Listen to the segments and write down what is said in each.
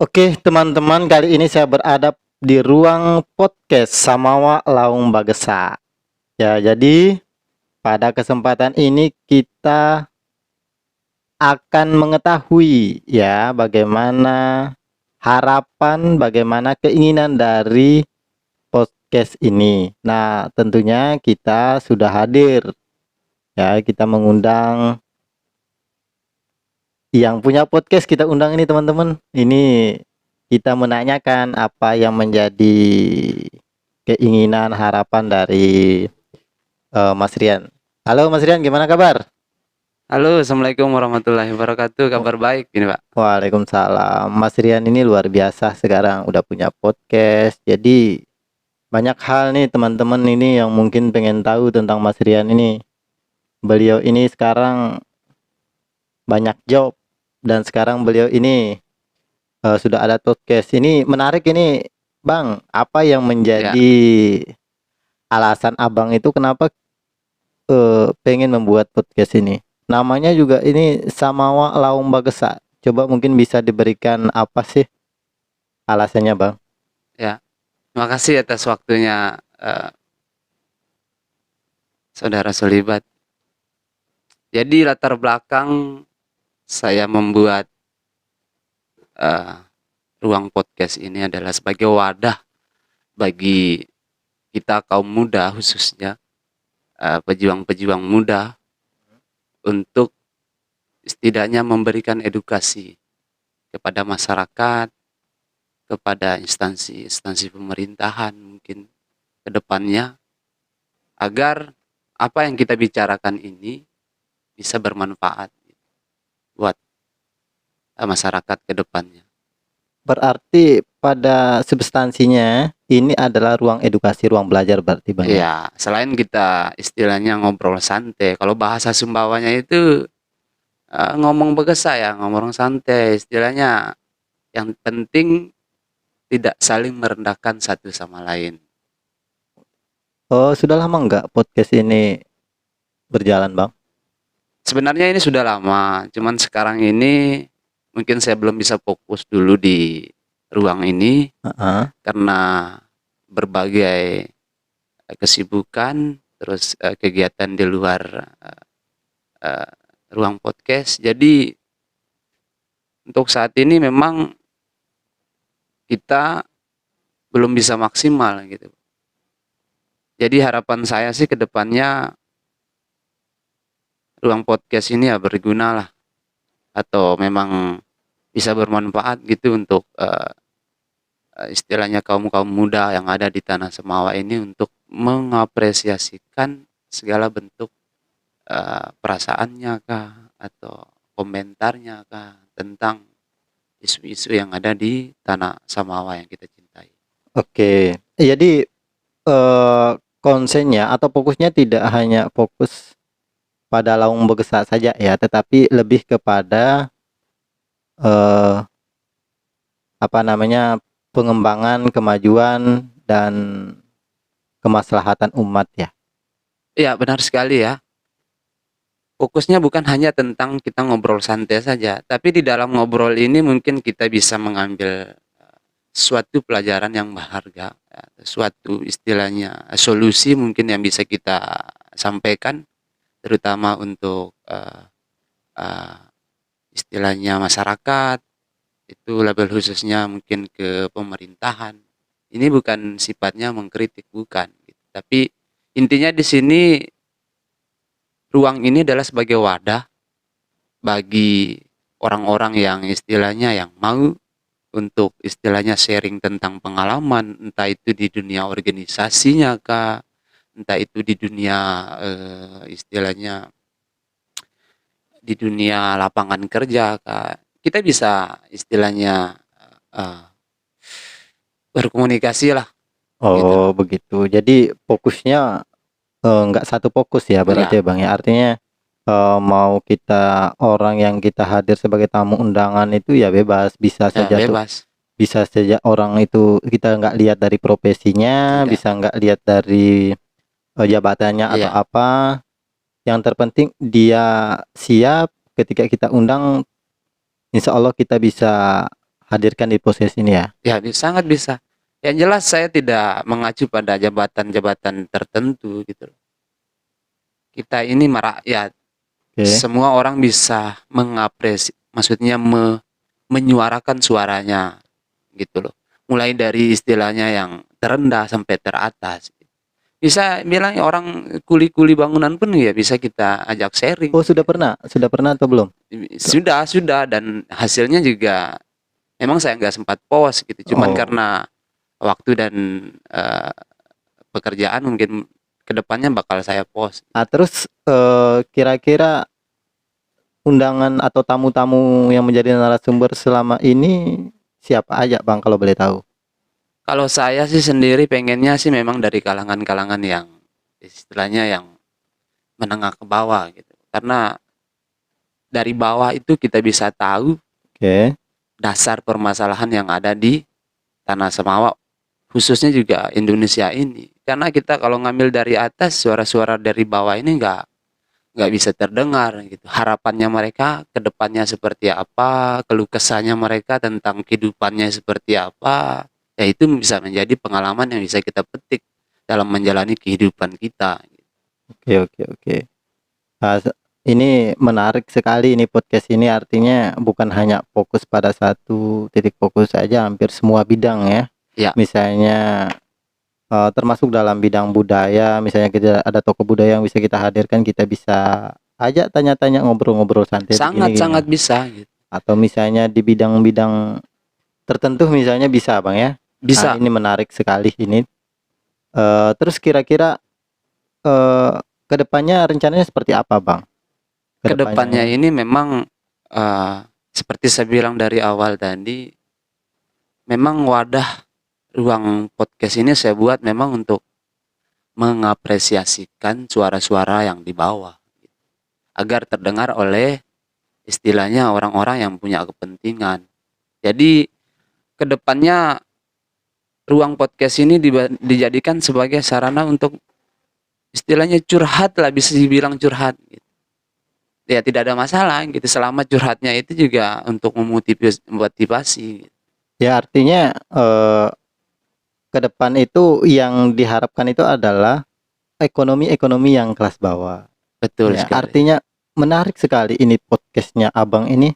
Oke, teman-teman, kali ini saya berada di ruang podcast Samawa Laung Bagesa. Ya, jadi pada kesempatan ini kita akan mengetahui ya bagaimana harapan, bagaimana keinginan dari podcast ini. Nah, tentunya kita sudah hadir ya, kita mengundang yang punya podcast, kita undang ini teman-teman. Ini kita menanyakan apa yang menjadi keinginan, harapan dari Mas Rian. Halo Mas Rian, gimana kabar? Halo, Assalamualaikum warahmatullahi wabarakatuh. Oh, Kabar baik ini, Pak. Waalaikumsalam. Mas Rian ini luar biasa sekarang udah punya podcast. Jadi banyak hal nih teman-teman ini yang mungkin pengen tahu tentang Mas Rian ini. Beliau ini sekarang banyak job dan sekarang beliau ini sudah ada podcast. Ini menarik ini, Bang. Apa yang Ya, menjadi alasan Abang itu kenapa pengen membuat podcast ini? Namanya juga ini Samawa Laung Bagesa. Coba mungkin bisa diberikan apa sih alasannya, Bang? ya. Terima kasih atas waktunya, Saudara Solibat. Jadi latar belakang saya membuat eh, ruang podcast ini adalah sebagai wadah bagi kita kaum muda khususnya pejuang-pejuang muda untuk setidaknya memberikan edukasi kepada masyarakat, kepada instansi-instansi pemerintahan mungkin ke depannya agar apa yang kita bicarakan ini bisa bermanfaat buat masyarakat ke depannya. Berarti pada substansinya ini adalah ruang edukasi, ruang belajar berarti, Bang ya. Ya, selain kita istilahnya ngobrol santai, kalau bahasa Sumbawanya itu ngomong begesa ya, ngomong santai, istilahnya yang penting tidak saling merendahkan satu sama lain. Oh, sudah lama nggak podcast ini berjalan, Bang? Sebenarnya ini sudah lama, cuman sekarang ini mungkin saya belum bisa fokus dulu di ruang ini Heeh. karena berbagai kesibukan, terus kegiatan di luar eh, ruang podcast. Jadi untuk saat ini memang kita belum bisa maksimal gitu. Jadi harapan saya sih ke depannya ruang podcast ini ya berguna lah atau memang bisa bermanfaat gitu untuk istilahnya kaum-kaum muda yang ada di tanah Semawa ini untuk mengapresiasikan segala bentuk perasaannya kah atau komentarnya kah tentang isu-isu yang ada di tanah Samawa yang kita cintai. Oke. Jadi konsennya atau fokusnya tidak hanya fokus pada Laung Begesa saja ya, tetapi lebih kepada eh, apa namanya, pengembangan, kemajuan dan kemaslahatan umat ya. Iya, benar sekali ya. Fokusnya bukan hanya tentang kita ngobrol santai saja, tapi di dalam ngobrol ini mungkin kita bisa mengambil suatu pelajaran yang berharga, ya, suatu istilahnya solusi mungkin yang bisa kita sampaikan, terutama untuk uh, istilahnya masyarakat, itu label khususnya mungkin ke pemerintahan. Ini bukan sifatnya mengkritik, bukan. Gitu. Tapi intinya di sini ruang ini adalah sebagai wadah bagi orang-orang yang istilahnya yang mau untuk istilahnya sharing tentang pengalaman, entah itu di dunia organisasinya kah, entah itu di dunia istilahnya di dunia lapangan kerja kah. Kita bisa istilahnya eh, berkomunikasi lah gitu. Oh, begitu. Jadi fokusnya nggak satu fokus ya berarti Ya, ya, Bang ya. Artinya mau kita orang yang kita hadir sebagai tamu undangan itu ya bebas, bisa ya saja tuh, bebas. bisa saja orang itu kita nggak lihat dari profesinya, Tidak. bisa nggak lihat dari jabatannya atau Iya, apa. Yang terpenting dia siap ketika kita undang, insya Allah kita bisa hadirkan di podcast ini ya. Ya, sangat bisa. Yang jelas saya tidak mengacu pada jabatan-jabatan tertentu gitu loh. Kita ini merakyat, Oke. semua orang bisa maksudnya menyuarakan suaranya gitu loh. Mulai dari istilahnya yang terendah sampai teratas. Bisa bilang orang kuli-kuli bangunan pun ya bisa kita ajak sharing. Oh, sudah pernah atau belum? Sudah, dan hasilnya juga memang saya nggak sempat post gitu. Cuman Oh. karena waktu dan pekerjaan mungkin kedepannya bakal saya post. Nah, terus kira-kira undangan atau tamu-tamu yang menjadi narasumber selama ini siapa aja Bang kalau boleh tahu? Kalau saya sih sendiri pengennya sih memang dari kalangan-kalangan yang istilahnya yang menengah ke bawah gitu. Karena dari bawah itu kita bisa tahu Oke. dasar permasalahan yang ada di Tanah Semawa, khususnya juga Indonesia ini. Karena kita kalau ngambil dari atas, suara-suara dari bawah ini nggak bisa terdengar gitu. Harapannya mereka ke depannya seperti apa, keluh kesahnya mereka tentang kehidupannya seperti apa, ya itu bisa menjadi pengalaman yang bisa kita petik dalam menjalani kehidupan kita. Oke. Nah, ini menarik sekali ini podcast ini, artinya bukan hanya fokus pada satu titik fokus saja, hampir semua bidang ya. Ya. Misalnya termasuk dalam bidang budaya, misalnya kita ada tokoh budaya yang bisa kita hadirkan, kita bisa ajak tanya-tanya, ngobrol-ngobrol santai begini. Sangat bisa gitu. Atau misalnya di bidang-bidang tertentu misalnya bisa Bang ya. Bisa. Nah, ini menarik sekali ini. Terus kira-kira kedepannya rencananya seperti apa Bang? Kedepannya ini memang seperti saya bilang dari awal tadi, memang wadah ruang podcast ini saya buat memang untuk mengapresiasikan suara-suara yang di bawah agar terdengar oleh istilahnya orang-orang yang punya kepentingan. Jadi kedepannya ruang podcast ini dijadikan sebagai sarana untuk istilahnya curhat lah, bisa dibilang curhat gitu. Ya tidak ada masalah gitu selama curhatnya itu juga untuk memotivasi. Ya artinya ke depan itu yang diharapkan itu adalah ekonomi yang kelas bawah. Betul Ya, sekali. artinya menarik sekali ini podcastnya Abang ini.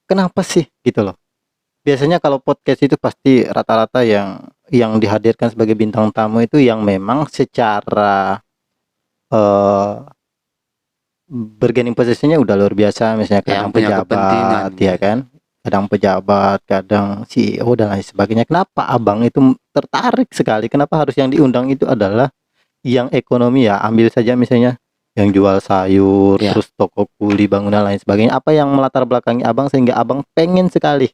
Kenapa sih gitu loh? Biasanya kalau podcast itu pasti rata-rata yang dihadirkan sebagai bintang tamu itu yang memang secara bargaining posisinya udah luar biasa, misalnya kadang Yang punya kepentingan, pejabat, ya kan? Kadang pejabat, kadang CEO dan lain sebagainya. Kenapa Abang itu tertarik sekali? Kenapa harus yang diundang itu adalah yang ekonomi ya? Ambil saja misalnya yang jual sayur, Ya. terus toko kuli, bangunan lain sebagainya. Apa yang melatar belakangi Abang sehingga Abang pengen sekali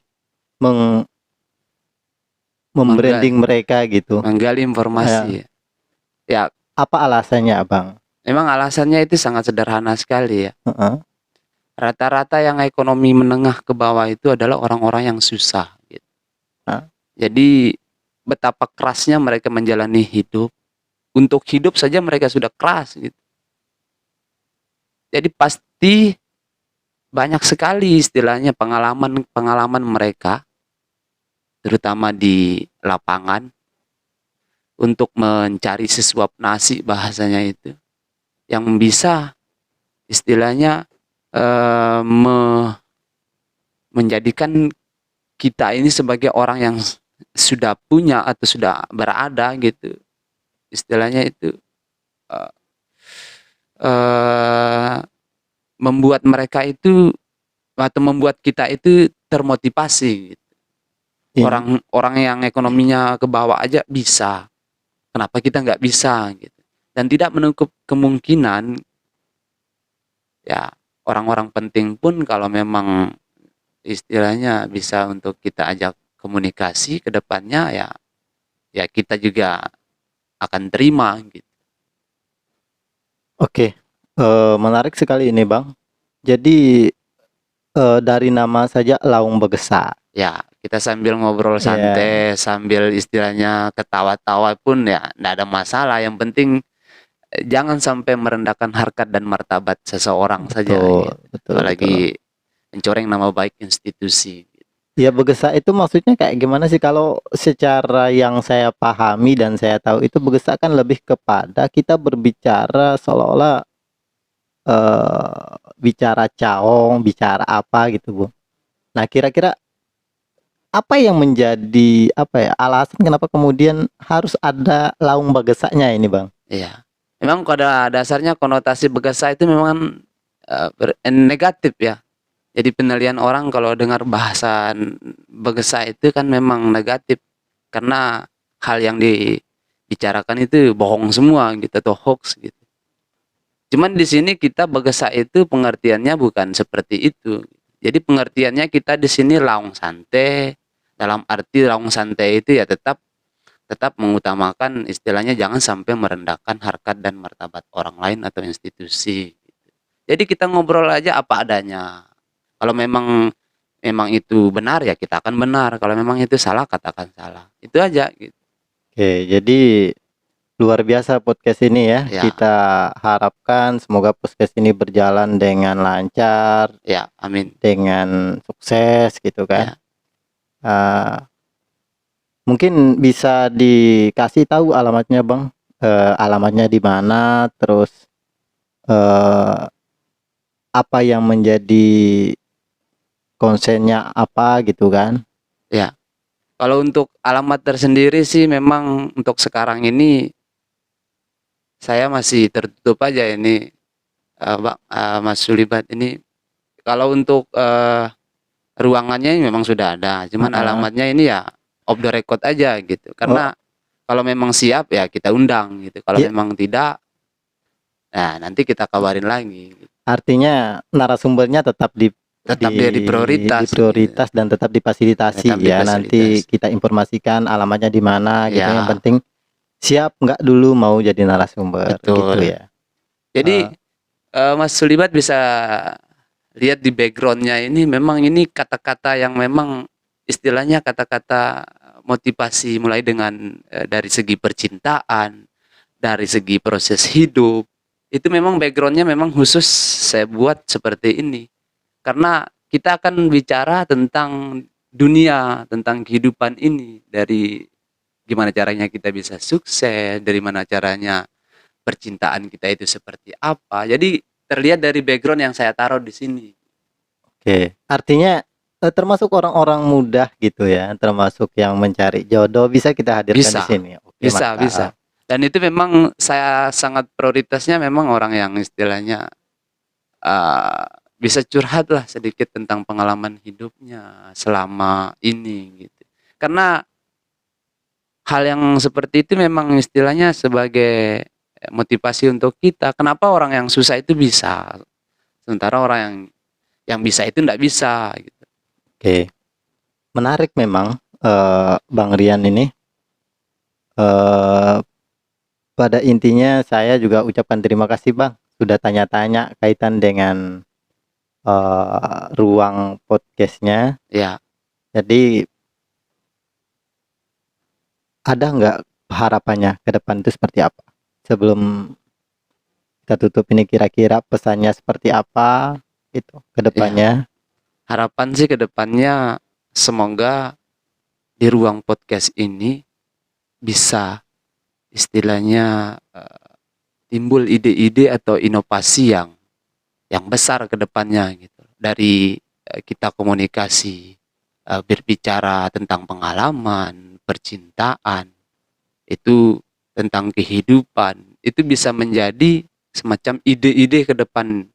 membranding mereka gitu? Menggali informasi. Ya. Apa alasannya Abang? Memang alasannya itu sangat sederhana sekali ya. Heeh. Rata-rata yang ekonomi menengah ke bawah itu adalah orang-orang yang susah gitu. Jadi betapa kerasnya mereka menjalani hidup. Untuk hidup saja mereka sudah keras gitu. Jadi pasti banyak sekali istilahnya pengalaman mereka, terutama di lapangan, untuk mencari sesuap nasi bahasanya itu, yang bisa istilahnya menjadikan kita ini sebagai orang yang sudah punya atau sudah berada gitu, istilahnya itu membuat mereka itu atau membuat kita itu termotivasi gitu. Orang yang ekonominya ke bawah aja bisa, kenapa kita nggak bisa gitu. Dan tidak menutup kemungkinan ya orang-orang penting pun kalau memang istilahnya bisa untuk kita ajak komunikasi ke depannya, ya kita juga akan terima gitu. Oke, menarik sekali ini Bang. Jadi dari nama saja Laung Begesa. Ya, kita sambil ngobrol santai, sambil istilahnya ketawa-tawa pun ya enggak ada masalah. Yang penting jangan sampai merendahkan harkat dan martabat seseorang saja. Betul, Apalagi mencoreng nama baik institusi. Ya bergesak itu maksudnya kayak gimana sih? Kalau secara yang saya pahami dan saya tahu itu bergesak kan lebih kepada kita berbicara seolah-olah bicara caong, bicara apa gitu, Bu. Nah, kira-kira apa yang menjadi apa ya alasan kenapa kemudian harus ada laung bergesaknya ini, Bang? Iya. Memang pada dasarnya konotasi bergesak itu memang negatif ya. Jadi penilaian orang kalau dengar bahasa bergesak itu kan memang negatif karena hal yang dibicarakan itu bohong semua gitu atau hoax gitu. Cuman di sini kita bergesak itu pengertiannya bukan seperti itu. Jadi pengertiannya kita di sini laung santai. Dalam arti laung santai itu ya tetap tetap mengutamakan istilahnya jangan sampai merendahkan harkat dan martabat orang lain atau institusi. Jadi kita ngobrol aja apa adanya. Kalau memang memang itu benar ya kita akan benar. Kalau memang itu salah katakan salah. Itu aja gitu. Oke, jadi luar biasa podcast ini ya. Ya, Kita harapkan semoga podcast ini berjalan dengan lancar, ya, amin. dengan sukses gitu kan. Ya. Eh, mungkin bisa dikasih tahu alamatnya, Bang. Alamatnya di mana, terus eh, apa yang menjadi konsennya apa gitu kan. Ya. Kalau untuk alamat tersendiri sih memang untuk sekarang ini saya masih tertutup aja ini Mas Sulibat ini. Kalau untuk ruangannya memang sudah ada, cuman Heeh. alamatnya ini ya off the record aja gitu. Oh, Karena kalau memang siap ya kita undang gitu. Kalau iya, memang tidak, nah nanti kita kabarin lagi. artinya narasumbernya tetap Tetap jadi di prioritas gitu. prioritas dan tetap difasilitasi Tetap ya. Nanti difasilitasi. kita informasikan alamatnya di mana gitu. Yang Ya, penting siap nggak dulu mau jadi narasumber gitu betul. ya. Eh, Jadi Mas Sulibat bisa lihat di backgroundnya ini memang ini kata-kata yang memang istilahnya kata-kata motivasi mulai dengan dari segi percintaan, dari segi proses hidup. Itu memang backgroundnya memang khusus saya buat seperti ini. Karena kita akan bicara tentang dunia, tentang kehidupan ini dari gimana caranya kita bisa sukses, dari mana caranya percintaan kita itu seperti apa. Jadi terlihat dari background yang saya taruh di sini. Oke, artinya termasuk orang-orang mudah gitu ya, termasuk yang mencari jodoh bisa kita hadirkan di Bisa, sini. Oke, bisa. mantap. Dan itu memang saya sangat prioritasnya memang orang yang istilahnya uh, bisa curhat lah sedikit tentang pengalaman hidupnya selama ini gitu. Karena hal yang seperti itu memang istilahnya sebagai motivasi untuk kita. Kenapa orang yang susah itu bisa, sementara orang yang bisa itu enggak bisa gitu. Oke, menarik memang Bang Rian ini. Eh, pada intinya saya juga ucapkan terima kasih Bang sudah tanya-tanya kaitan dengan ruang podcastnya. Ya, Jadi ada nggak harapannya ke depan itu seperti apa? Sebelum kita tutup ini kira-kira pesannya seperti apa gitu ke ya. depannya? Harapan sih ke depannya semoga di ruang podcast ini bisa istilahnya timbul ide-ide atau inovasi yang besar ke depannya gitu. Dari kita komunikasi berbicara tentang pengalaman, percintaan, itu tentang kehidupan, itu bisa menjadi semacam ide-ide ke depan,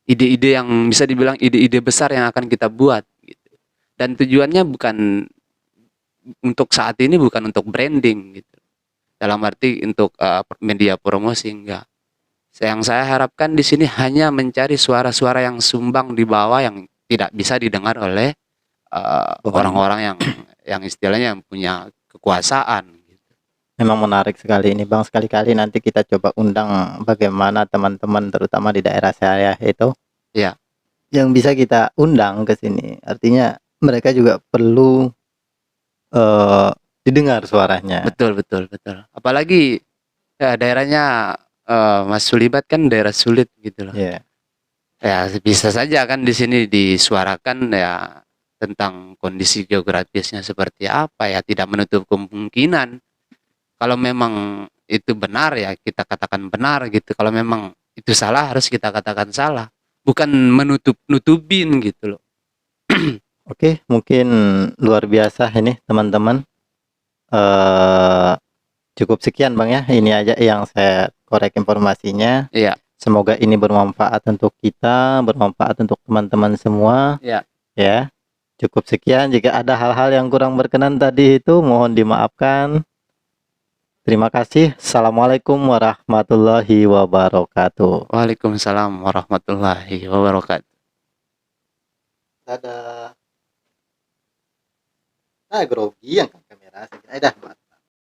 ide-ide yang bisa dibilang ide-ide besar yang akan kita buat gitu. Dan tujuannya bukan untuk saat ini bukan untuk branding gitu. Dalam arti untuk media promosi enggak. Yang saya harapkan di sini hanya mencari suara-suara yang sumbang di bawah yang tidak bisa didengar oleh Pohon. orang-orang yang istilahnya yang punya kekuasaan gitu. Memang menarik sekali ini Bang. Sekali-kali nanti kita coba undang bagaimana teman-teman terutama di daerah saya itu Ya, yang bisa kita undang ke sini. Artinya mereka juga perlu eh, didengar suaranya. betul. Apalagi ya, daerahnya Mas Sulibat kan daerah sulit gitu loh. Ya, Ya bisa saja kan di sini disuarakan ya tentang kondisi geografisnya seperti apa ya, tidak menutup kemungkinan kalau memang itu benar ya kita katakan benar gitu. Kalau memang itu salah harus kita katakan salah. Bukan menutup-nutupin gitu loh. Oke, mungkin luar biasa ini teman-teman. Eh, Cukup sekian Bang ya. Ini aja yang saya korek informasinya. Iya, Semoga ini bermanfaat untuk kita, bermanfaat untuk teman-teman semua. iya. Ya, cukup sekian. Jika ada hal-hal yang kurang berkenan tadi itu, mohon dimaafkan. Terima kasih. Assalamualaikum warahmatullahi wabarakatuh. Waalaikumsalam warahmatullahi wabarakatuh. Dadah. Grogi yang kamera. Dah,